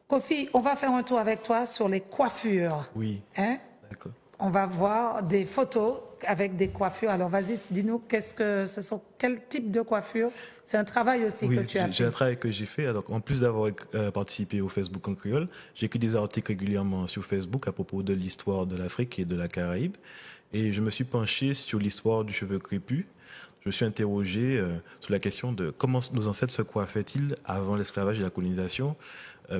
Kofi, on va faire un tour avec toi sur les coiffures. Oui, Hein? d'accord. On va voir des photos avec des coiffures. Alors vas-y, dis-nous quel type de coiffure? C'est un travail aussi que Oui, tu as j'ai un fait. travail que j'ai fait. Alors, en plus d'avoir participé au Facebook en créole, j'écris des articles régulièrement sur Facebook à propos de l'histoire de l'Afrique et de la Caraïbe. Et je me suis penché sur l'histoire du cheveu crépus. Je me suis interrogé sur la question de comment nos ancêtres se coiffaient-ils avant l'esclavage et la colonisation,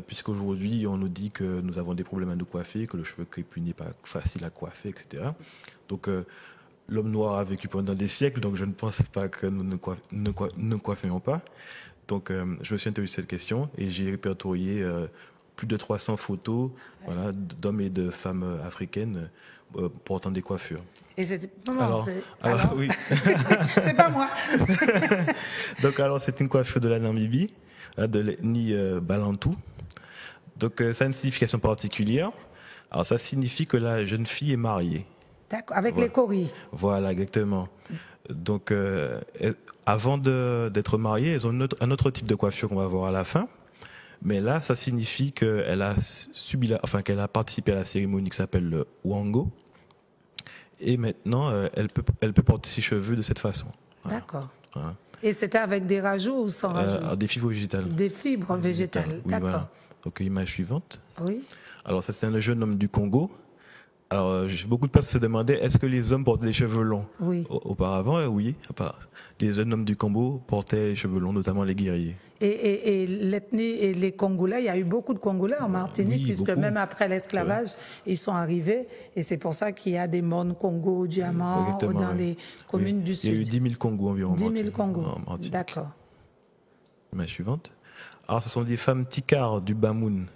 puisqu'aujourd'hui on nous dit que nous avons des problèmes à nous coiffer, que le cheveu crépus n'est pas facile à coiffer, etc. Donc l'homme noir a vécu pendant des siècles, donc je ne pense pas que nous ne coiffions pas. Donc je me suis intéressé à cette question et j'ai répertorié plus de 300 photos, voilà, d'hommes et de femmes africaines portant des coiffures. Et c'est Alors, oui. c'est pas moi. Donc alors c'est une coiffure de la Namibie, hein, de l'ethnie Balantou. Donc ça a une signification particulière. Alors ça signifie que la jeune fille est mariée. D'accord, avec Voilà. les coris. Voilà, exactement. Donc avant d'être mariée, elles ont un autre type de coiffure qu'on va voir à la fin. Mais là, ça signifie qu'elle a qu'elle a participé à la cérémonie qui s'appelle le Wango. Et maintenant, elle peut porter ses cheveux de cette façon. Voilà. D'accord. Voilà. Et c'était avec des rajouts ou sans rajouts? Des fibres végétales. Des fibres végétales. Oui, D'accord. voilà. Donc, image suivante. Oui. Alors, ça, c'est un jeune homme du Congo. Alors, beaucoup de personnes se demandaient, est-ce que les hommes portaient des cheveux longs? Oui. Auparavant, oui. Les jeunes hommes du Congo portaient les cheveux longs, notamment les guerriers. Et l'ethnie et les Congolais, il y a eu beaucoup de Congolais en Martinique, Oui, puisque beaucoup. même après l'esclavage, ils sont arrivés. Et c'est pour ça qu'il y a des mônes Congo, Diamant, Exactement, dans oui. les communes du Il y a eu Sud. 10 000 Congos environ. 10 000 Congos. En Martinique. D'accord. Image suivante. Alors, ce sont des femmes ticares du Bamoun.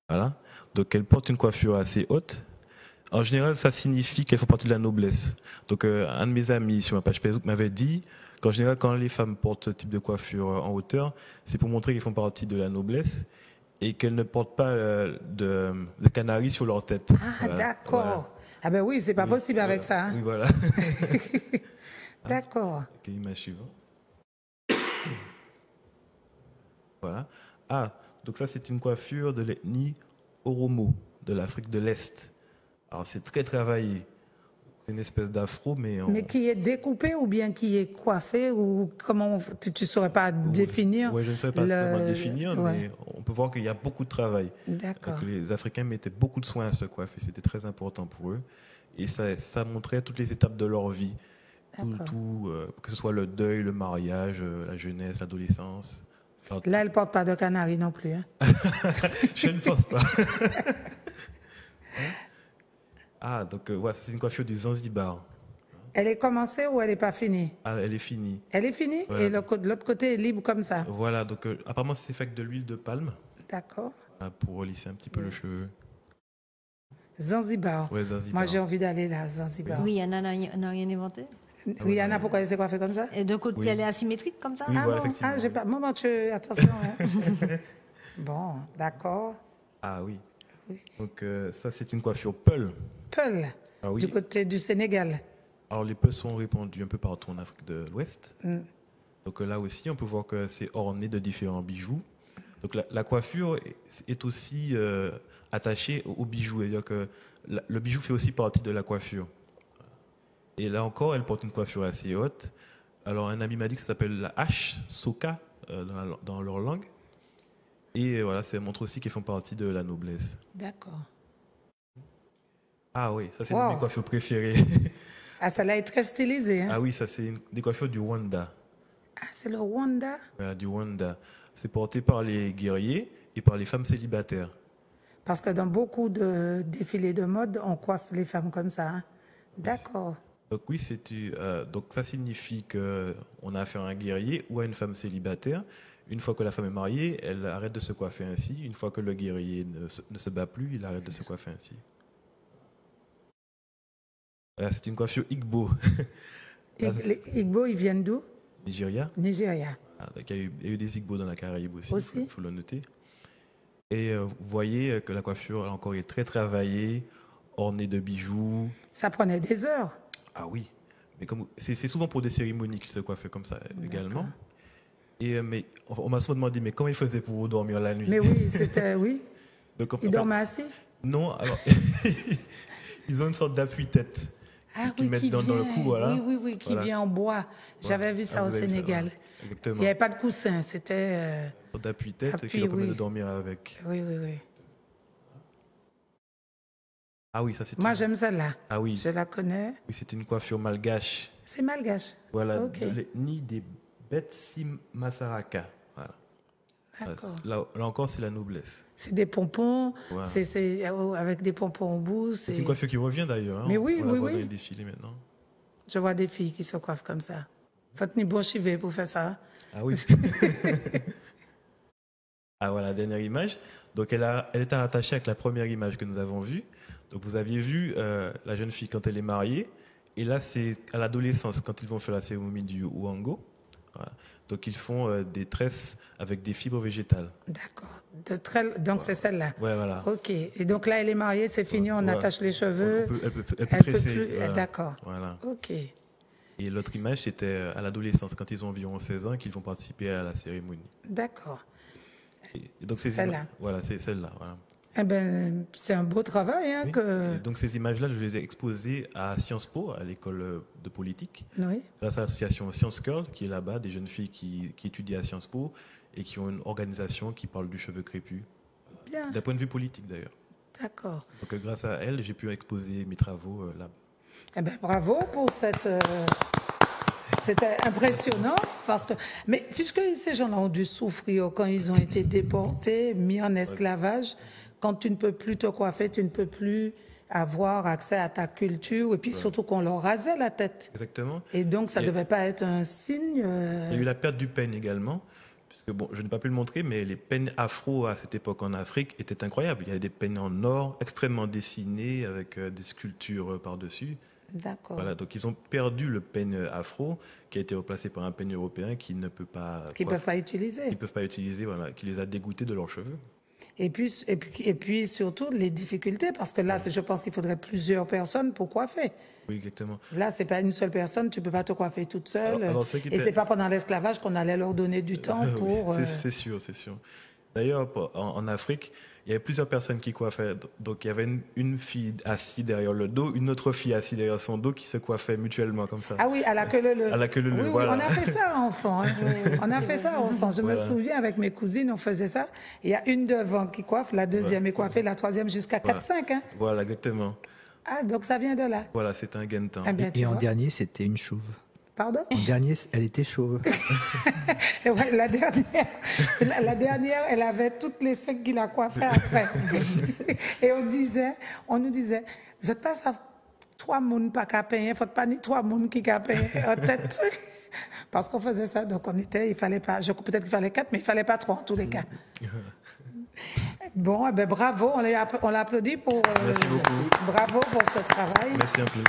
Voilà. Donc, elles portent une coiffure assez haute. En général, ça signifie qu'elles font partie de la noblesse. Donc, un de mes amis sur ma page Facebook m'avait dit qu'en général, quand les femmes portent ce type de coiffure en hauteur, c'est pour montrer qu'elles font partie de la noblesse et qu'elles ne portent pas de canaris sur leur tête. Ah, Voilà. d'accord. Voilà. Ah ben oui, c'est pas possible avec ça. Hein. Oui, voilà. D'accord. Ok, image suivante. Voilà. Ah, donc ça, c'est une coiffure de l'ethnie Oromo, de l'Afrique de l'Est. Alors, c'est très travaillé. C'est une espèce d'afro, mais... Mais qui est découpé ou bien qui est coiffé ou comment tu ne saurais pas définir? Oui, je ne saurais pas vraiment définir, ouais. mais on peut voir qu'il y a beaucoup de travail. D'accord. Que les Africains mettaient beaucoup de soin à se coiffer. C'était très important pour eux. Et ça montrait toutes les étapes de leur vie. Que ce soit le deuil, le mariage, la jeunesse, l'adolescence. Là, elle ne porte pas de canari non plus. Hein? Je ne pense pas. Ah, donc ouais, c'est une coiffure du Zanzibar. Elle est commencée ou elle n'est pas finie? Ah, elle est finie. Elle est finie Voilà. et l'autre côté est libre comme ça? Voilà, donc apparemment c'est fait avec de l'huile de palme. D'accord. Pour lisser un petit peu le cheveu. Zanzibar. Ouais, Zanzibar. Moi, j'ai envie d'aller là, Zanzibar. Oui, Yana n'a rien inventé. Rihanna, pourquoi elle s'est coiffée comme ça? Et d'un côté, elle est asymétrique comme ça? Oui, Ah voilà, bon? effectivement. Ah, j'ai pas... Maman, attention. Hein. Bon, d'accord. Ah oui. Donc ça c'est une coiffure Peul. Peul, Ah oui. du côté du Sénégal. Alors les Peuls sont répandus un peu partout en Afrique de l'Ouest. Donc là aussi on peut voir que c'est orné de différents bijoux. Donc la coiffure est aussi attachée aux bijoux. C'est-à-dire que le bijou fait aussi partie de la coiffure. Et là encore, elle porte une coiffure assez haute. Alors un ami m'a dit que ça s'appelle la hache, soka, dans leur langue. Et voilà, ça montre aussi qu'ils font partie de la noblesse. D'accord. Ah oui, ça c'est Wow. une de mes coiffures préférées. Ah, ça là est très stylisé. Hein? Ah oui, ça c'est des coiffures du Rwanda. Ah, c'est le Rwanda? Voilà, du Rwanda. C'est porté par les guerriers et par les femmes célibataires. Parce que dans beaucoup de défilés de mode, on coiffe les femmes comme ça. Hein? D'accord. Donc oui, donc ça signifie qu'on a affaire à un guerrier ou à une femme célibataire. Une fois que la femme est mariée, elle arrête de se coiffer ainsi. Une fois que le guerrier ne se bat plus, il arrête de se coiffer ainsi. C'est une coiffure Igbo. Les Igbo, ils viennent d'où? Nigeria. Nigeria. Donc il y a eu des Igbo dans la Caraïbe aussi, Aussi? il faut le noter. Et vous voyez que la coiffure là encore est très travaillée, ornée de bijoux. Ça prenait des heures. Ah oui, mais c'est souvent pour des cérémonies qu'ils se coiffent comme ça également. Et, mais on m'a souvent demandé, mais comment il faisait pour dormir la nuit? Mais oui, c'était, oui. Donc, Il dormait assis? Non, alors, ils ont une sorte d'appui-tête Ah qu'ils oui, mettent qui dans le vient, cou, voilà. oui, oui, oui, qui Voilà. vient en bois. J'avais vu ça Ah, au vous avez vu ça, Sénégal. voilà. Il Exactement. n'y avait pas de coussin, c'était... Une sorte d'appui-tête appui, qui leur permet oui. de dormir avec. Oui, oui, oui. Ah oui, ça c'est Moi, une... j'aime celle-là. Ah oui, Je la connais. oui, c'était une coiffure malgache. C'est malgache. Voilà, Ok. de l'ethnie des Betsi Masaraka. Voilà. D'accord. Là encore, c'est la noblesse. C'est des pompons, Voilà. avec des pompons au bout. C'est une coiffure qui revient d'ailleurs. Hein. Mais oui, on la oui, voit oui. dans les défilés maintenant. Je vois des filles qui se coiffent comme ça. Faut tenir bon chivet pour faire ça. Ah oui. Ah voilà, dernière image. Donc elle est attachée avec la première image que nous avons vue. Donc vous aviez vu la jeune fille quand elle est mariée. Et là, c'est à l'adolescence, quand ils vont faire la cérémonie du Ouango. Voilà. Donc ils font des tresses avec des fibres végétales. D'accord. Donc c'est celle-là. Ouais, voilà. Ok. Et donc là, elle est mariée, c'est fini, on Ouais. attache les cheveux. Elle peut Elle peut tresser. plus. Voilà. D'accord. Voilà. Ok. Et l'autre image, c'était à l'adolescence, quand ils ont environ 16 ans, qu'ils vont participer à la cérémonie. D'accord. Et donc Celle-là. Voilà, c'est celle-là. Voilà. Eh ben, c'est un beau travail. Hein, Oui. que... Et donc ces images-là, je les ai exposées à Sciences Po, à l'école de politique, Oui. grâce à l'association Science Girl, qui est là-bas, des jeunes filles qui étudient à Sciences Po et qui ont une organisation qui parle du cheveu crépus, Bien. d'un point de vue politique d'ailleurs. D'accord. Donc grâce à elle, j'ai pu exposer mes travaux là-bas. Eh ben, bravo pour cette... C'était impressionnant. Parce que... Mais puisque ces gens-là ont dû souffrir quand ils ont été déportés, mis en esclavage, quand tu ne peux plus te coiffer, tu ne peux plus avoir accès à ta culture, et puis surtout qu'on leur rasait la tête. Exactement. Et donc, ça ne devait pas être un signe... Il y a eu la perte du peigne également, puisque bon, je n'ai pas pu le montrer, mais les peignes afro à cette époque en Afrique étaient incroyables. Il y avait des peignes en or, extrêmement dessinés, avec des sculptures par-dessus. D'accord. Voilà, donc ils ont perdu le peigne afro, qui a été remplacé par un peigne européen qui ne peut pas... Qu'ils ne peuvent pas utiliser. Ils ne peuvent pas utiliser, voilà, qui les a dégoûtés de leurs cheveux. Et puis surtout les difficultés, parce que là, je pense qu'il faudrait plusieurs personnes pour coiffer. Oui, exactement. Là, c'est pas une seule personne, tu peux pas te coiffer toute seule. Alors, Et c'est pas pendant l'esclavage qu'on allait leur donner du temps pour... Oui, c'est sûr, c'est sûr. D'ailleurs, en Afrique, il y avait plusieurs personnes qui coiffaient. Donc, il y avait une fille assise derrière le dos, une autre fille assise derrière son dos qui se coiffaient mutuellement comme ça. Ah oui, à la queue leu. À la queue leu, oui, voilà. Oui, on a fait ça, enfant. On a fait ça, enfant. Je me souviens, avec mes cousines, on faisait ça. Il y a une devant qui coiffe, la deuxième est coiffée, la troisième jusqu'à 4-5. Hein. Voilà, exactement. Ah, donc ça vient de là. Voilà, c'est un gain de temps. Ah bien, Et en dernier, c'était une chauve. Pardon? En dernier, elle était chauve. Ouais, la dernière, elle avait toutes les secs qui la coiffaient après. Et on nous disait, vous n'êtes pas ça, 3 mounes pas qu'à payer, il ne faut pas ni 3 mounes qui qu'à payer en tête. Parce qu'on faisait ça, donc il fallait pas, peut-être qu'il fallait 4, mais il ne fallait pas 3 en tous les cas. Bon, eh ben bravo, on l'a applaudi pour... Merci beaucoup. Bravo pour ce travail. Merci un peu.